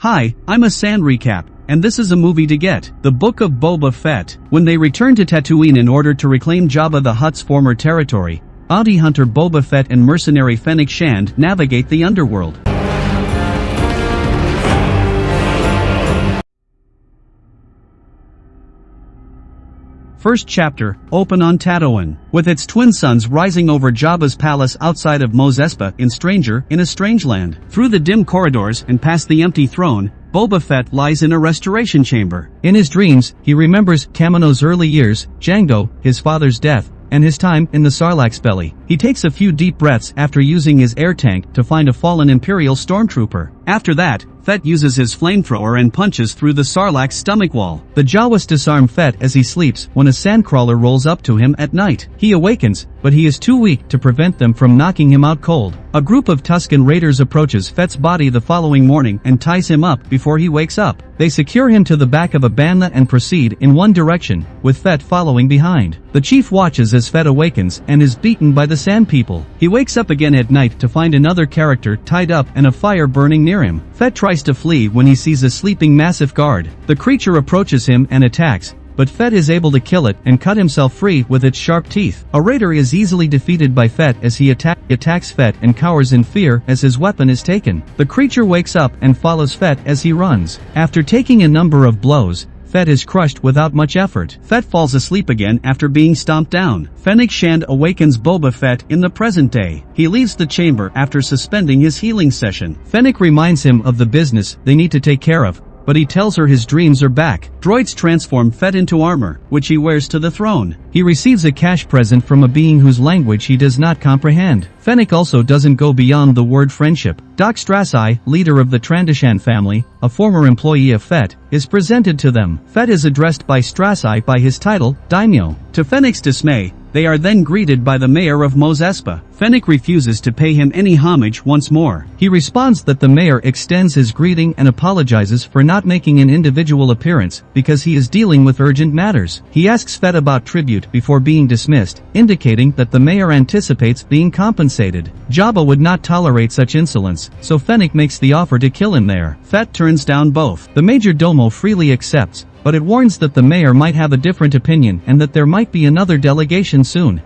Hi, I'm a Sand Recap, and this is a movie to get. The Book of Boba Fett. When they return to Tatooine in order to reclaim Jabba the Hutt's former territory, bounty hunter Boba Fett and mercenary Fennec Shand navigate the underworld. First chapter, open on Tatooine, with its twin suns rising over Jabba's palace outside of Mos Espa in a strange land. Through the dim corridors and past the empty throne, Boba Fett lies in a restoration chamber. In his dreams, he remembers Kamino's early years, Jango, his father's death, and his time in the Sarlacc's belly. He takes a few deep breaths after using his air tank to find a fallen Imperial Stormtrooper. After that, Fett uses his flamethrower and punches through the Sarlacc's stomach wall. The Jawas disarm Fett as he sleeps when a sandcrawler rolls up to him at night. He awakens, but he is too weak to prevent them from knocking him out cold. A group of Tusken raiders approaches Fett's body the following morning and ties him up before he wakes up. They secure him to the back of a banda and proceed in one direction, with Fett following behind. The chief watches as Fett awakens and is beaten by the Sand People. He wakes up again at night to find another character tied up and a fire burning near him. Fett tries to flee when he sees a sleeping massive guard. The creature approaches him and attacks, but Fett is able to kill it and cut himself free with its sharp teeth. A raider is easily defeated by Fett as he attacks Fett and cowers in fear as his weapon is taken. The creature wakes up and follows Fett as he runs. After taking a number of blows, Fett is crushed without much effort. Fett falls asleep again after being stomped down. Fennec Shand awakens Boba Fett in the present day. He leaves the chamber after suspending his healing session. Fennec reminds him of the business they need to take care of, but he tells her his dreams are back. Droids transform Fett into armor, which he wears to the throne. He receives a cash present from a being whose language he does not comprehend. Fennec also doesn't go beyond the word friendship. Doc 𝐒𝐲𝐽𝐬, leader of the Trandoshan family, a former employee of Fett, is presented to them. Fett is addressed by 𝐒𝐲𝐽𝐬 by his title, Daimyo. To Fennec's dismay, they are then greeted by the mayor of Mos Espa. Fennec refuses to pay him any homage once more. He responds that the mayor extends his greeting and apologizes for not making an individual appearance because he is dealing with urgent matters. He asks Fett about tribute before being dismissed, indicating that the mayor anticipates being compensated. Jabba would not tolerate such insolence, so Fennec makes the offer to kill him there. Fett turns down both. The major domo freely accepts, but it warns that the mayor might have a different opinion and that there might be another delegation soon.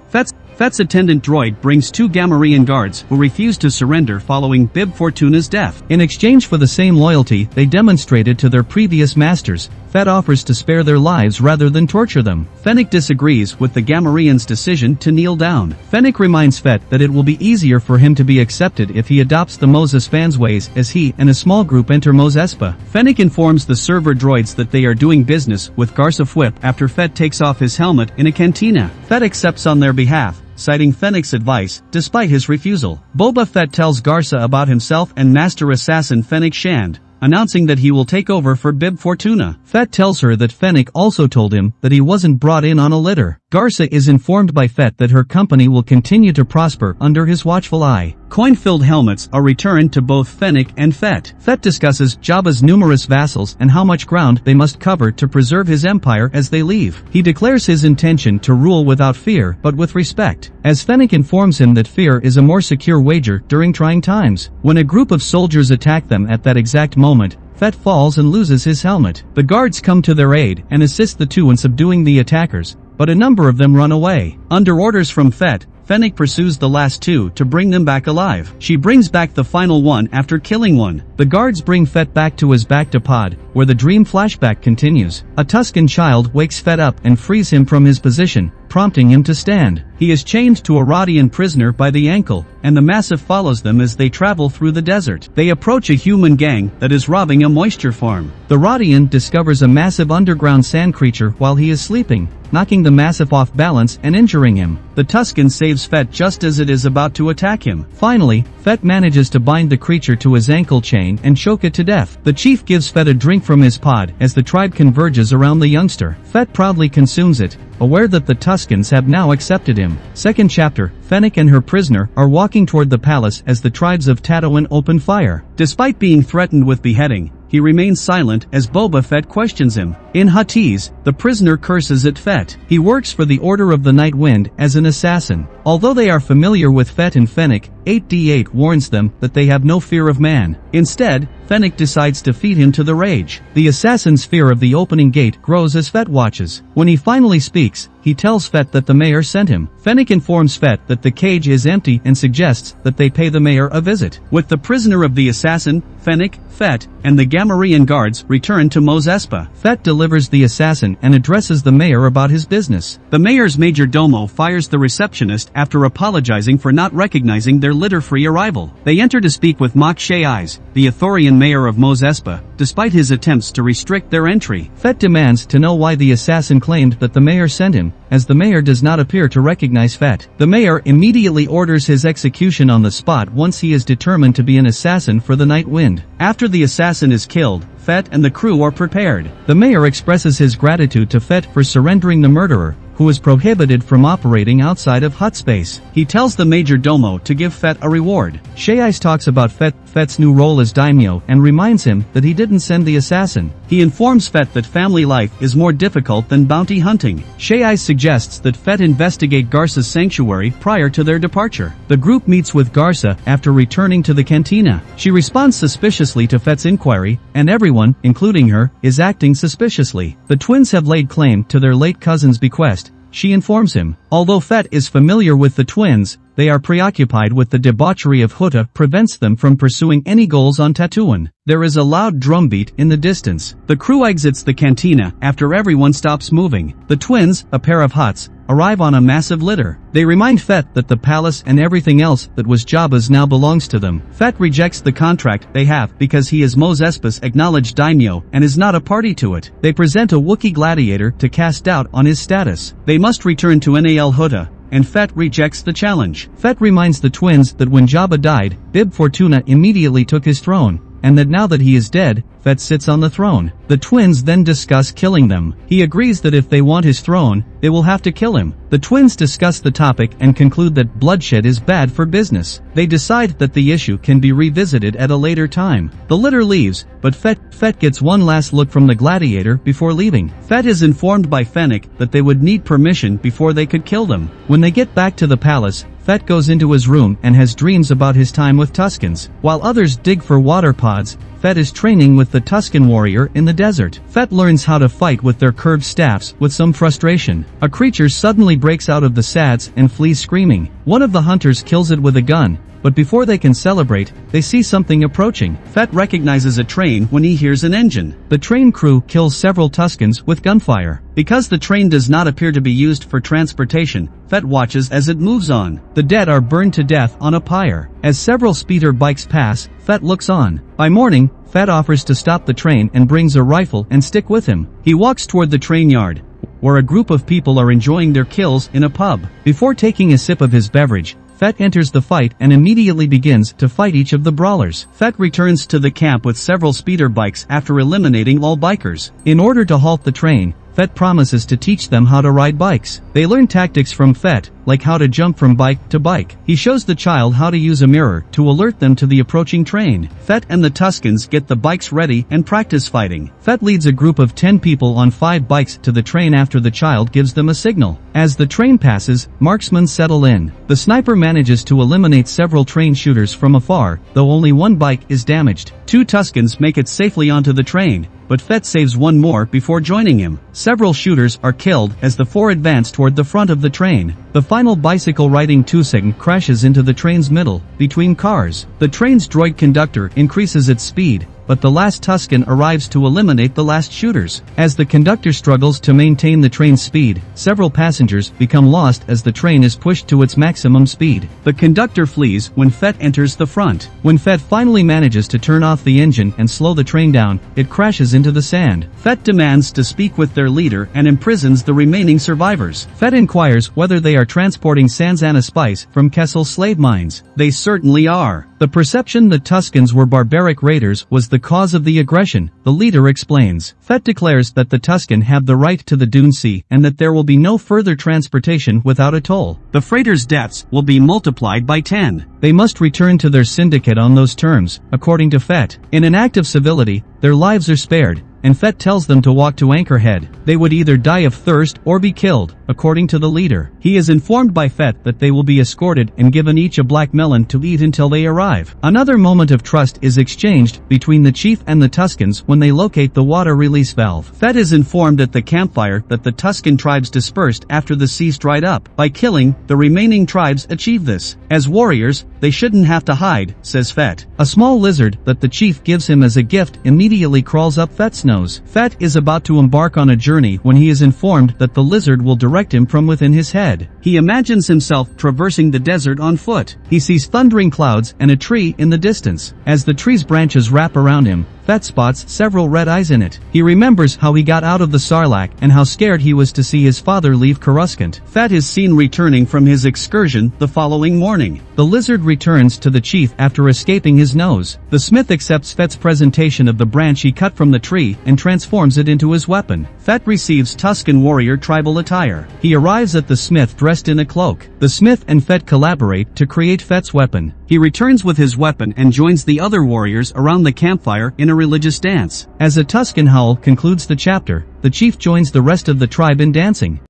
Fett's attendant droid brings two Gamorrean guards who refuse to surrender following Bib Fortuna's death. In exchange for the same loyalty they demonstrated to their previous masters, Fett offers to spare their lives rather than torture them. Fennec disagrees with the Gamorreans' decision to kneel down. Fennec reminds Fett that it will be easier for him to be accepted if he adopts the Mos Espan's ways as he and a small group enter Mos Espa. Fennec informs the server droids that they are doing business with Garsa Fwip after Fett takes off his helmet in a cantina. Fett accepts on their behalf, citing Fennec's advice, despite his refusal. Boba Fett tells Garsa about himself and Master Assassin Fennec Shand, announcing that he will take over for Bib Fortuna. Fett tells her that Fennec also told him that he wasn't brought in on a litter. Garsa is informed by Fett that her company will continue to prosper under his watchful eye. Coin-filled helmets are returned to both Fennec and Fett. Fett discusses Jabba's numerous vassals and how much ground they must cover to preserve his empire as they leave. He declares his intention to rule without fear but with respect, as Fennec informs him that fear is a more secure wager during trying times. When a group of soldiers attack them at that exact moment, Fett falls and loses his helmet. The guards come to their aid and assist the two in subduing the attackers, but a number of them run away. Under orders from Fett, Fennec pursues the last two to bring them back alive. She brings back the final one after killing one. The guards bring Fett back to his Bacta-pod, where the dream flashback continues. A Tusken child wakes Fett up and frees him from his position, prompting him to stand. He is chained to a Rodian prisoner by the ankle, and the Massive follows them as they travel through the desert. They approach a human gang that is robbing a moisture farm. The Rodian discovers a massive underground sand creature while he is sleeping, knocking the Massive off balance and injuring him. The Tusken saves Fett just as it is about to attack him. Finally, Fett manages to bind the creature to his ankle chain and choke it to death. The chief gives Fett a drink from his pod as the tribe converges around the youngster. Fett proudly consumes it, aware that the Tuskens have now accepted him. Second chapter, Fennec and her prisoner are walking toward the palace as the tribes of Tatooine open fire. Despite being threatened with beheading, he remains silent as Boba Fett questions him. In Huttese, the prisoner curses at Fett. He works for the Order of the Night Wind as an assassin. Although they are familiar with Fett and Fennec, 8D8 warns them that they have no fear of man. Instead, Fennec decides to feed him to the rage. The assassin's fear of the opening gate grows as Fett watches. When he finally speaks, he tells Fett that the mayor sent him. Fennec informs Fett that the cage is empty and suggests that they pay the mayor a visit. With the prisoner of the assassin, Fennec, Fett, and the Gamorrean guards return to Mos Espa. Fett delivers the assassin and addresses the mayor about his business. The mayor's major domo fires the receptionist after apologizing for not recognizing their litter-free arrival. They enter to speak with 𝐒𝐚𝐝𝐬𝐬, the Ithorian mayor of Mos Espa, despite his attempts to restrict their entry. Fett demands to know why the assassin claimed that the mayor sent him, as the mayor does not appear to recognize Fett. The mayor immediately orders his execution on the spot once he is determined to be an assassin for the Night Wind. After the assassin is killed, Fett and the crew are prepared. The mayor expresses his gratitude to Fett for surrendering the murderer, who is prohibited from operating outside of Hutt space. He tells the major domo to give Fett a reward. 𝐒𝐲𝐬𝐬 talks about Fett's new role as daimyo and reminds him that he didn't send the assassin. He informs Fett that family life is more difficult than bounty hunting. 𝐒𝐲𝐬𝐬 suggests that Fett investigate Garsa's sanctuary prior to their departure. The group meets with Garsa after returning to the cantina. She responds suspiciously to Fett's inquiry, and everyone, including her, is acting suspiciously. The twins have laid claim to their late cousin's bequest, she informs him. Although Fett is familiar with the twins, they are preoccupied with the debauchery of Hutt prevents them from pursuing any goals on Tatooine. There is a loud drumbeat in the distance. The crew exits the cantina after everyone stops moving. The twins, a pair of Hutts, arrive on a massive litter. They remind Fett that the palace and everything else that was Jabba's now belongs to them. Fett rejects the contract they have because he is Mos Espa's acknowledged daimyo and is not a party to it. They present a Wookiee gladiator to cast doubt on his status. They must return to Nal Hutta, and Fett rejects the challenge. Fett reminds the twins that when Jabba died, Bib Fortuna immediately took his throne, and that now that he is dead, Fett sits on the throne. The twins then discuss killing them. He agrees that if they want his throne, they will have to kill him. The twins discuss the topic and conclude that bloodshed is bad for business. They decide that the issue can be revisited at a later time. The litter leaves, but Fett gets one last look from the gladiator before leaving. Fett is informed by Fennec that they would need permission before they could kill them. When they get back to the palace, Fett goes into his room and has dreams about his time with Tuskens. While others dig for water pods, Fett is training with the Tusken warrior in the desert. Fett learns how to fight with their curved staffs with some frustration. A creature suddenly breaks out of the sads and flees screaming. One of the hunters kills it with a gun, but before they can celebrate, they see something approaching. Fett recognizes a train when he hears an engine. The train crew kills several Tuskens with gunfire. Because the train does not appear to be used for transportation, Fett watches as it moves on. The dead are burned to death on a pyre. As several speeder bikes pass, Fett looks on. By morning, Fett offers to stop the train and brings a rifle and stick with him. He walks toward the train yard, where a group of people are enjoying their kills in a pub. Before taking a sip of his beverage, Fett enters the fight and immediately begins to fight each of the brawlers. Fett returns to the camp with several speeder bikes after eliminating all bikers. In order to halt the train, Fett promises to teach them how to ride bikes. They learn tactics from Fett, like how to jump from bike to bike. He shows the child how to use a mirror to alert them to the approaching train. Fett and the Tuskens get the bikes ready and practice fighting. Fett leads a group of 10 people on 5 bikes to the train after the child gives them a signal. As the train passes, marksmen settle in. The sniper manages to eliminate several train shooters from afar, though only one bike is damaged. 2 Tuskens make it safely onto the train, but Fett saves one more before joining him. Several shooters are killed as the 4 advance toward the front of the train. The final bicycle-riding Tusken crashes into the train's middle, between cars. The train's droid conductor increases its speed, but the last Tusken arrives to eliminate the last shooters. As the conductor struggles to maintain the train's speed, several passengers become lost as the train is pushed to its maximum speed. The conductor flees when Fett enters the front. When Fett finally manages to turn off the engine and slow the train down, it crashes into the sand. Fett demands to speak with their leader and imprisons the remaining survivors. Fett inquires whether they are transporting Sanzana spice from Kessel slave mines. They certainly are. The perception that Tuskens were barbaric raiders was the cause of the aggression, the leader explains. Fett declares that the Tusken have the right to the Dune Sea and that there will be no further transportation without a toll. The freighters' deaths will be multiplied by 10. They must return to their syndicate on those terms, according to Fett. In an act of civility, their lives are spared, and Fett tells them to walk to Anchorhead. They would either die of thirst or be killed, according to the leader. He is informed by Fett that they will be escorted and given each a black melon to eat until they arrive. Another moment of trust is exchanged between the chief and the Tuskens when they locate the water release valve. Fett is informed at the campfire that the Tusken tribes dispersed after the seas dried up. By killing, the remaining tribes achieve this. As warriors, they shouldn't have to hide, says Fett. A small lizard that the chief gives him as a gift immediately crawls up Fett's nose. Fett is about to embark on a journey when he is informed that the lizard will direct him from within his head. He imagines himself traversing the desert on foot. He sees thundering clouds and a tree in the distance. As the tree's branches wrap around him, Fett spots several red eyes in it. He remembers how he got out of the Sarlacc and how scared he was to see his father leave Coruscant. Fett is seen returning from his excursion the following morning. The lizard returns to the chief after escaping his nose. The smith accepts Fett's presentation of the branch he cut from the tree and transforms it into his weapon. Fett receives Tusken warrior tribal attire. He arrives at the smith dressed in a cloak. The smith and Fett collaborate to create Fett's weapon. He returns with his weapon and joins the other warriors around the campfire in a religious dance. As a Tusken howl concludes the chapter, the chief joins the rest of the tribe in dancing.